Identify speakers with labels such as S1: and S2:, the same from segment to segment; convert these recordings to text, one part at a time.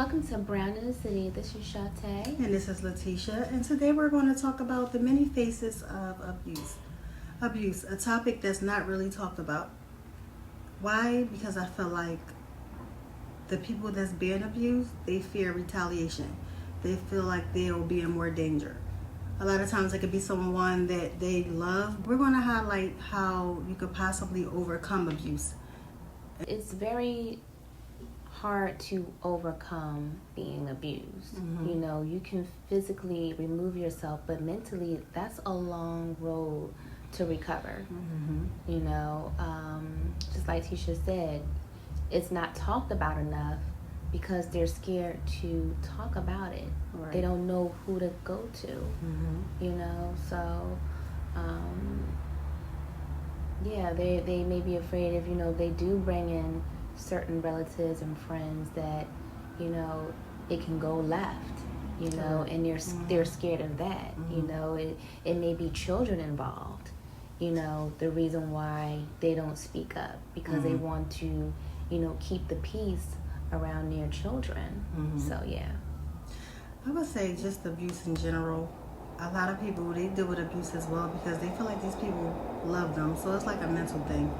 S1: Welcome to Brown in the City. This is Shantae.
S2: And this is Letitia, and today we're going to talk about the many faces of abuse. Abuse, a topic that's not really talked about. Why? Because I feel like the people that's being abused, they fear retaliation. They feel like they'll be in more danger. A lot of times it could be someone that they love. We're going to highlight how you could possibly overcome abuse.
S1: It's very hard to overcome being abused.
S2: Mm-hmm.
S1: You know, you can physically remove yourself, but mentally, that's a long road to recover.
S2: Mm-hmm.
S1: You know, just like Tisha said, it's not talked about enough because they're scared to talk about it.
S2: Right.
S1: They don't know who to go to.
S2: Mm-hmm.
S1: You know, so yeah, they may be afraid if, you know, they do bring in certain relatives and friends that, you know, it can go left, you know, and they're scared of that. You know, it may be children involved, you know, the reason why they don't speak up because they want to, you know, keep the peace around their children. So yeah,
S2: I would say just abuse in general. A lot of people, they deal with abuse as well because they feel like these people love them. So it's like a mental thing.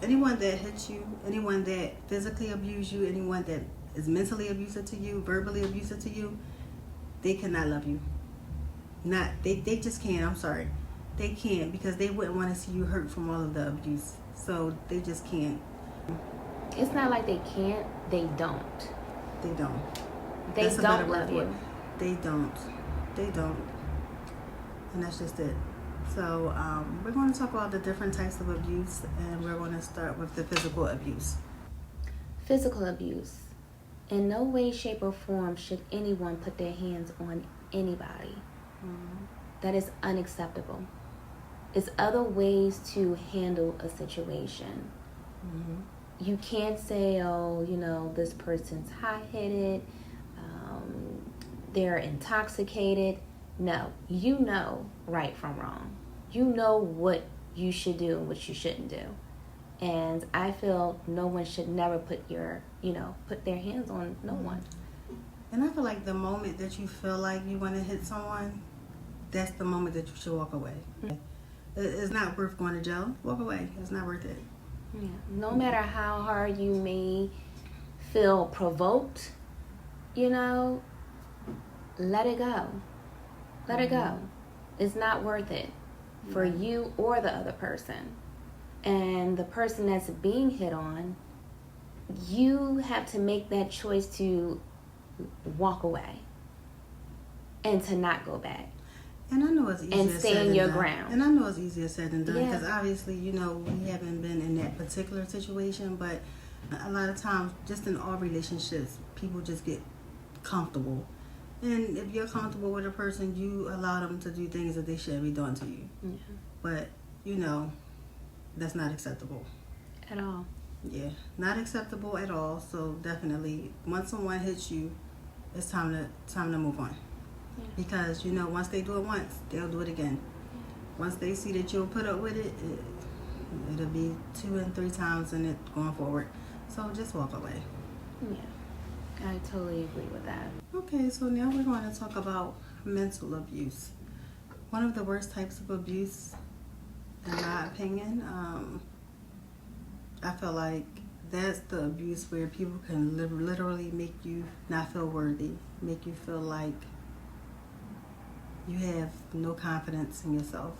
S2: Anyone that hits you, anyone that physically abuse you, anyone that is mentally abusive to you, verbally abusive to you, they cannot love you. They just can't. I'm sorry. They can't because they wouldn't want to see you hurt from all of the abuse. So they just can't.
S1: it's not like they can't, they don't.
S2: They don't.
S1: They
S2: That's a better
S1: don't
S2: word
S1: love
S2: for it.
S1: you.
S2: They don't. They don't. And that's just it. So we're going to talk about the different types of abuse, and we're going to start with the physical abuse.
S1: Physical abuse. In no way, shape, or form should anyone put their hands on anybody. That is unacceptable. It's other ways to handle a situation. You can't say, oh, you know, this person's hot-headed, they're intoxicated. No, you know right from wrong. You know what you should do and what you shouldn't do. And I feel no one should never put their hands on no one.
S2: And I feel like the moment that you feel like you want to hit someone, that's the moment that you should walk away. It's not worth going to jail. Walk away. It's not worth it.
S1: Yeah. No matter how hard you may feel provoked, you know, let it go. Let it go. It's not worth it for you or the other person. And the person that's being hit on, you have to make that choice to walk away and to not go back.
S2: And I know it's easier
S1: And
S2: said
S1: stay in
S2: than
S1: your
S2: done.
S1: ground.
S2: And I know it's easier said than done
S1: Yeah.
S2: because obviously, you know, we haven't been in that particular situation. But a lot of times, just in all relationships, people just get comfortable. And if you're comfortable with a person, you allow them to do things that they shouldn't be doing to you.
S1: Yeah.
S2: But, you know, that's not acceptable.
S1: At all.
S2: Yeah, not acceptable at all. So definitely, once someone hits you, it's time to move on.
S1: Yeah.
S2: Because, you know, once they do it once, they'll do it again. Once they see that you'll put up with it, it'll be 2 and 3 times in it going forward. So just walk away.
S1: Yeah. I totally agree with that.
S2: Okay, so now we're going to talk about mental abuse. One of the worst types of abuse, in my opinion, I feel like that's the abuse where people can literally make you not feel worthy, make you feel like you have no confidence in yourself.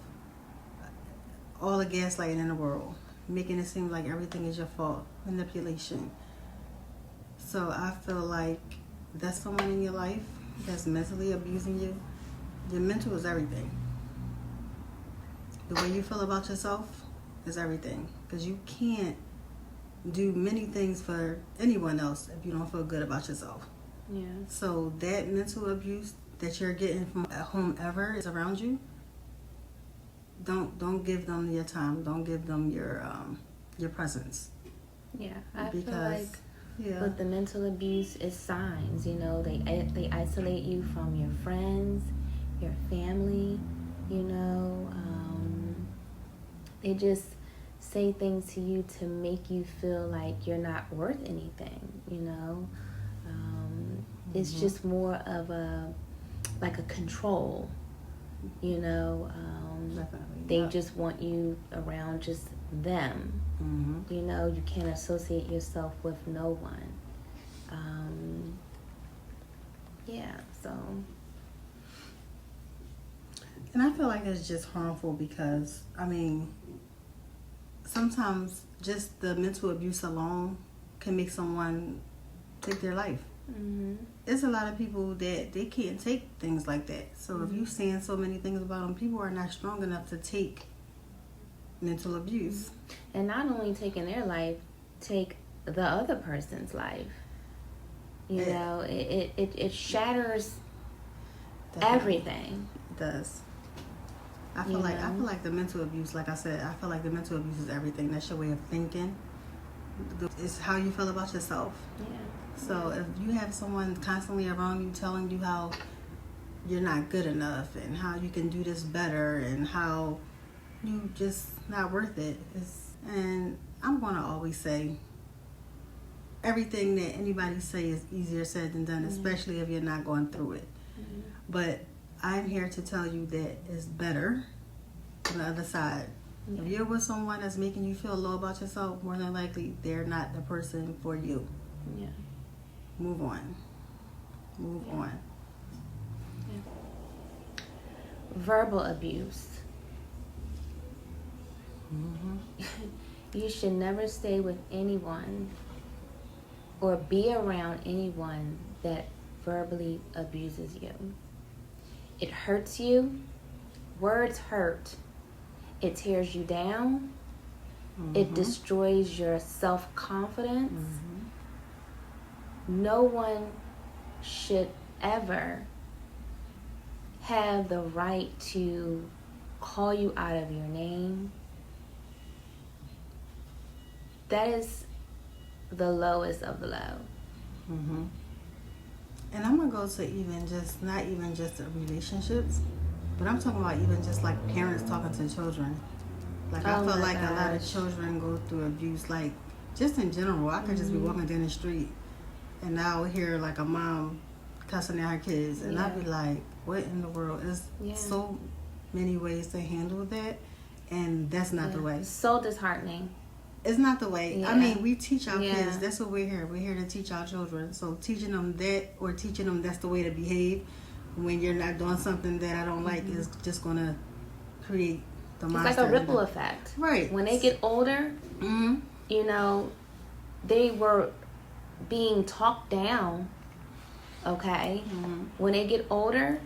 S2: All the gaslighting in the world, making it seem like everything is your fault, manipulation. So I feel like that's someone in your life that's mentally abusing you. Your mental is everything. The way you feel about yourself is everything. Because you can't do many things for anyone else if you don't feel good about yourself.
S1: Yeah.
S2: So that mental abuse that you're getting from whomever is around you, don't give them your time. Don't give them your presence.
S1: Yeah. I feel like with the mental abuse, it's signs. You know, they isolate you from your friends, your family. You know, they just say things to you to make you feel like you're not worth anything. You know, It's just more of a control, you know.
S2: Definitely.
S1: They just want you around just them. You know, you can't associate yourself with no one. Yeah, so.
S2: And I feel like it's just harmful because, I mean, sometimes just the mental abuse alone can make someone take their life. There's a lot of people that they can't take things like that. So if you're saying so many things about them, people are not strong enough to take mental abuse.
S1: And not only taking their life, take the other person's life. You know, it shatters everything.
S2: It does. I feel like the mental abuse, like I said, I feel like the mental abuse is everything. That's your way of thinking. It's how you feel about yourself.
S1: Yeah.
S2: So if you have someone constantly around you telling you how you're not good enough and how you can do this better and how you just not worth it, and I'm gonna always say everything that anybody say is easier said than done, especially if you're not going through it. But I'm here to tell you that it's better on the other side. If you're with someone that's making you feel low about yourself, more than likely they're not the person for you.
S1: Yeah.
S2: Move on. Move on.
S1: Yeah. Verbal abuse. You should never stay with anyone or be around anyone that verbally abuses you. It hurts you. Words hurt. It tears you down. It destroys your self-confidence. No one should ever have the right to call you out of your name. That is the lowest of the low.
S2: And I'm gonna go to even just not even just the relationships, but I'm talking about even just like parents talking to children. Like I feel like a lot of children go through abuse. Like just in general, I could just be walking down the street and I'll hear like a mom cussing at her kids, and I'd be like, "What in the world?" There's so many ways to handle that, and that's not the way.
S1: So disheartening.
S2: It's not the way. I mean, we teach our kids. That's what we're here. We're here to teach our children. So teaching them that, or teaching them that's the way to behave when you're not doing something that I don't like, is just going to create the monster.
S1: It's like a ripple effect.
S2: Right.
S1: When they get older, you know, they were being talked down, okay? When they get older,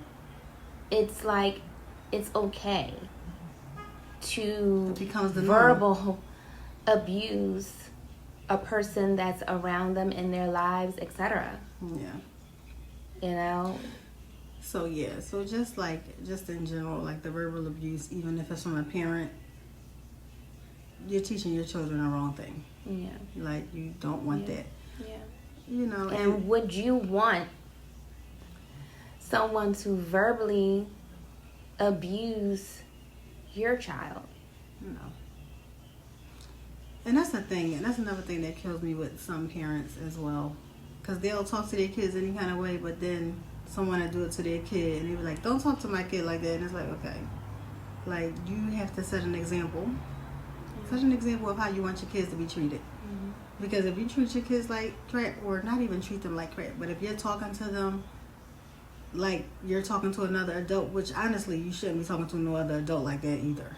S1: it's like it's okay to
S2: it becomes the
S1: verbal abuse a person that's around them in their lives, etc.
S2: Yeah.
S1: You know?
S2: So just in general, like the verbal abuse, even if it's from a parent, you're teaching your children the wrong thing.
S1: Yeah.
S2: Like you don't want that.
S1: Yeah.
S2: You know.
S1: And would you want someone to verbally abuse your child?
S2: No. And that's the thing, and that's another thing that kills me with some parents as well, because they'll talk to their kids any kind of way, but then someone will do it to their kid, and they be like, "Don't talk to my kid like that." And it's like, okay, like you have to set an example, of how you want your kids to be treated. Because if you treat your kids like crap, or not even treat them like crap, but if you're talking to them like you're talking to another adult, which honestly you shouldn't be talking to no other adult like that either.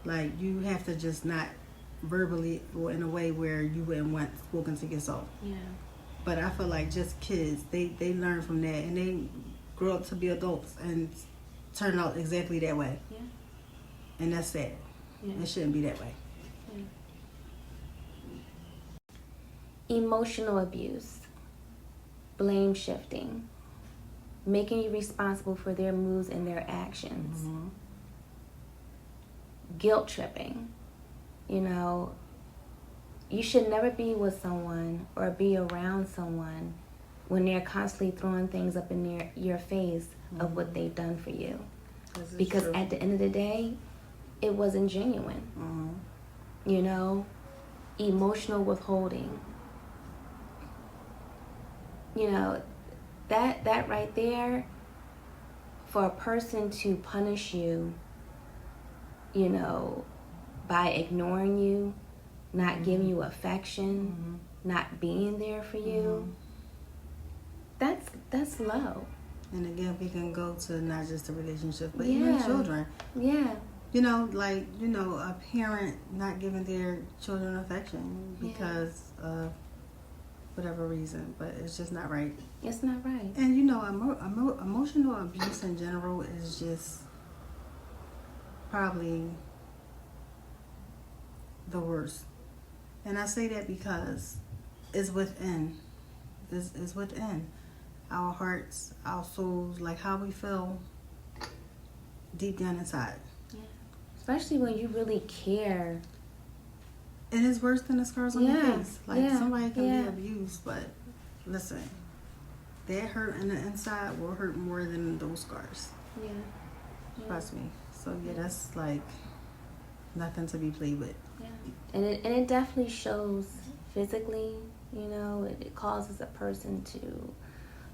S2: Like you have to just not verbally or in a way where you wouldn't want spoken to yourself.
S1: Yeah.
S2: But I feel like just kids, they learn from that, and they grow up to be adults and turn out exactly that way.
S1: Yeah.
S2: And that's sad.
S1: Yeah.
S2: It shouldn't be that way.
S1: Yeah. Emotional abuse, blame shifting, making you responsible for their moods and their actions, guilt tripping. You know, you should never be with someone or be around someone when they're constantly throwing things up in your face of what they've done for you. Because at the end of the day, it wasn't genuine. You know, emotional withholding. You know, that right there, for a person to punish you, you know, by ignoring you, not giving you affection, not being there for you, that's low.
S2: And again, we can go to not just the relationship, but
S1: Yeah.
S2: even children.
S1: Yeah.
S2: You know, like, you know, a parent not giving their children affection because of whatever reason, but it's just not right.
S1: It's not right.
S2: And, you know, emotional abuse in general is just probably the worst. And I say that because it's within. It's within our hearts, our souls, like how we feel deep down inside.
S1: Yeah. Especially when you really care.
S2: And it's worse than the scars on
S1: Yeah,
S2: your face. Like
S1: yeah,
S2: somebody can
S1: yeah.
S2: be abused, but listen, that hurt in the inside will hurt more than those scars.
S1: Yeah.
S2: Trust me. So yeah, that's like nothing to be played with.
S1: Yeah. And it definitely shows physically, you know, it causes a person to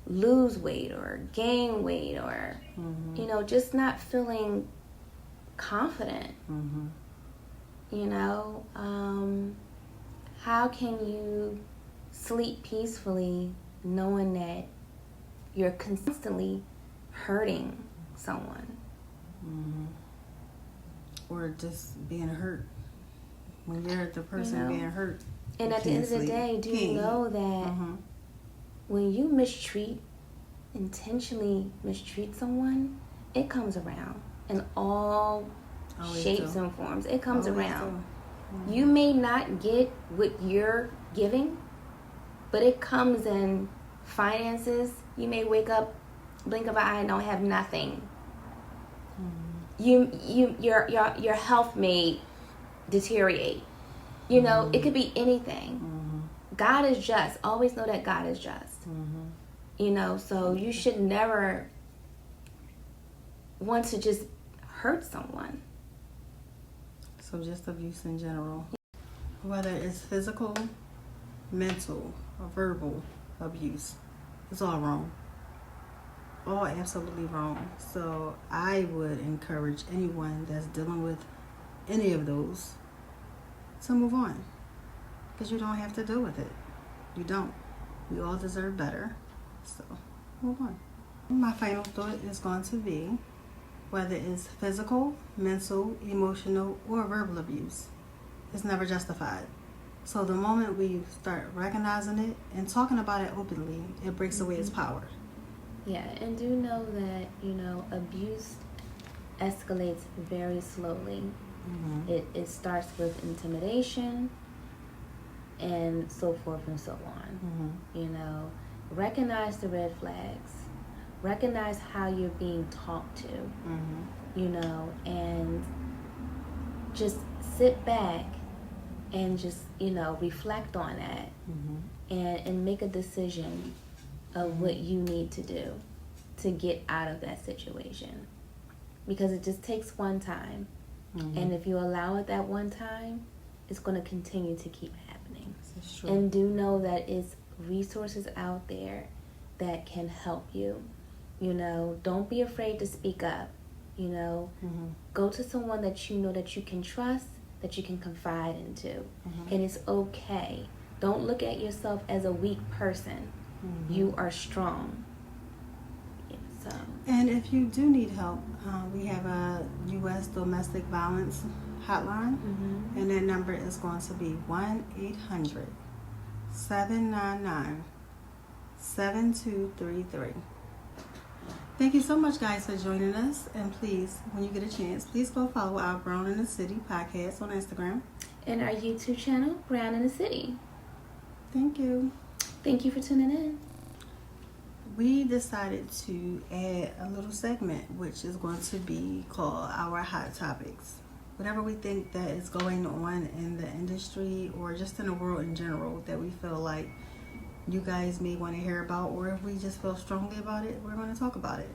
S1: lose weight or gain weight or, you know, just not feeling confident. You know, how can you sleep peacefully knowing that you're constantly hurting someone?
S2: Or just being hurt. When you're the person
S1: You know?
S2: being hurt.
S1: And
S2: you
S1: at the
S2: can't
S1: end of the
S2: sleep.
S1: day, do you know that when you intentionally mistreat someone, it comes around in all
S2: Always
S1: shapes
S2: do.
S1: and forms. It comes
S2: Always
S1: around.
S2: do.
S1: You may not get what you're giving, but it comes in finances. You may wake up, blink of an eye, and don't have nothing. Your health may deteriorate. You know, it could be anything. God is just. Always know that God is just. You know, so you should never want to just hurt someone.
S2: So just abuse in general. Whether it's physical, mental, or verbal abuse, it's all wrong. All absolutely wrong. So I would encourage anyone that's dealing with any of those to move on. Because you don't have to deal with it. You don't. We all deserve better. So move on. My final thought is going to be whether it's physical, mental, emotional, or verbal abuse, it's never justified. So the moment we start recognizing it and talking about it openly, it breaks away its power.
S1: Yeah, and do know that, you know, abuse escalates very slowly. It starts with intimidation and so forth and so on. You know, recognize the red flags. Recognize how you're being talked to, you know, and just sit back and just, you know, reflect on that and make a decision of what you need to do to get out of that situation. Because it just takes one time. And if you allow it that one time, it's going to continue to keep happening.
S2: That's true.
S1: And do know that it's resources out there that can help you. You know, don't be afraid to speak up. You know, go to someone that you know that you can trust, that you can confide into. And it's okay. Don't look at yourself as a weak person. You are strong. Yeah, so.
S2: And if you do need help, we have a U.S. domestic violence hotline. And that number is going to be 1-800-799-7233. Thank you so much, guys, for joining us. And please, when you get a chance, please go follow our Brown in the City podcast on Instagram.
S1: And our YouTube channel, Brown in the City.
S2: Thank you.
S1: Thank you for tuning in.
S2: We decided to add a little segment, which is going to be called Our Hot Topics. Whatever we think that is going on in the industry or just in the world in general that we feel like you guys may want to hear about, or if we just feel strongly about it, we're going to talk about it.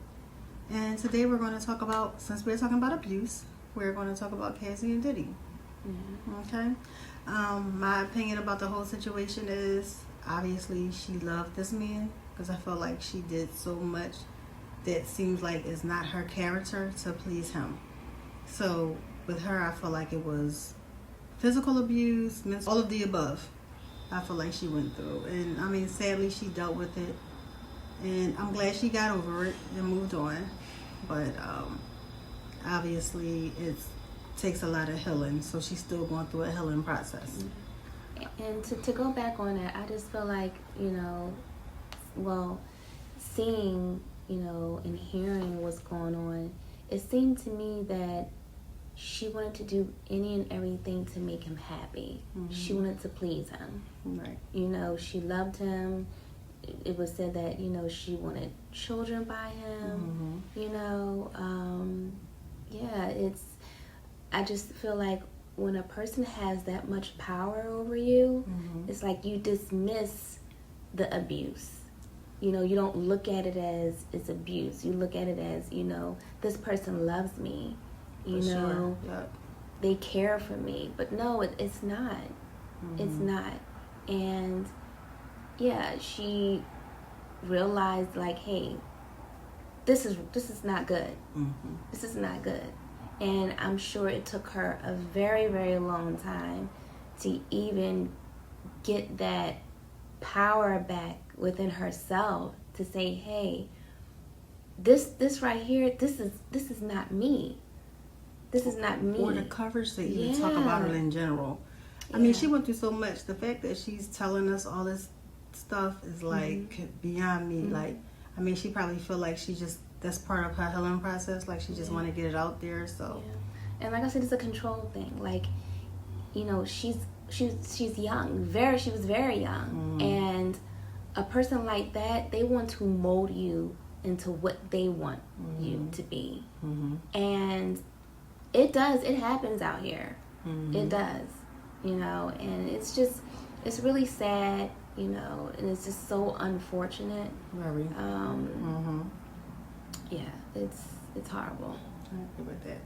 S2: And today we're going to talk about, since we're talking about abuse, we're going to talk about Cassie and Diddy. Okay? My opinion about the whole situation is, obviously, she loved this man. because I feel like she did so much that seems like it's not her character to please him. So with her, I feel like it was physical abuse, all of the above. I feel like she went through, and I mean, sadly, she dealt with it, and I'm glad she got over it and moved on. But obviously, it takes a lot of healing, so she's still going through a healing process.
S1: And to go back on it, I just feel like, seeing, and hearing what's going on, it seemed to me that she wanted to do any and everything to make him happy. Mm-hmm. She wanted to please him.
S2: Right.
S1: She loved him. It was said that, she wanted children by him. Mm-hmm. I just feel like when a person has that much power over you, mm-hmm. it's like you dismiss the abuse. You don't look at it as it's abuse. You look at it as, this person loves me.
S2: Sure. Yep.
S1: They care for me. But no, it's not. Mm-hmm. It's not. And yeah, she realized like, hey, this is not good. Mm-hmm. This is not good. And I'm sure it took her a very, very long time to even get that power back within herself to say, hey, this right here, this is not me. This is not me.
S2: Or the coverage to even talk about it in general. I mean, she went through so much. The fact that she's telling us all this stuff is like mm-hmm. beyond me. Mm-hmm. Like, I mean, she probably feel like that's part of her healing process. Like, she just want to get it out there. So,
S1: and like I said, it's a control thing. Like, she's young. She was very young, mm-hmm. and a person like that, they want to mold you into what they want mm-hmm. you to be, mm-hmm. and it happens out here. Mm-hmm. It does, and it's really sad, and it's just so unfortunate.
S2: Very.
S1: Mm-hmm. Yeah, it's horrible.
S2: I agree with that.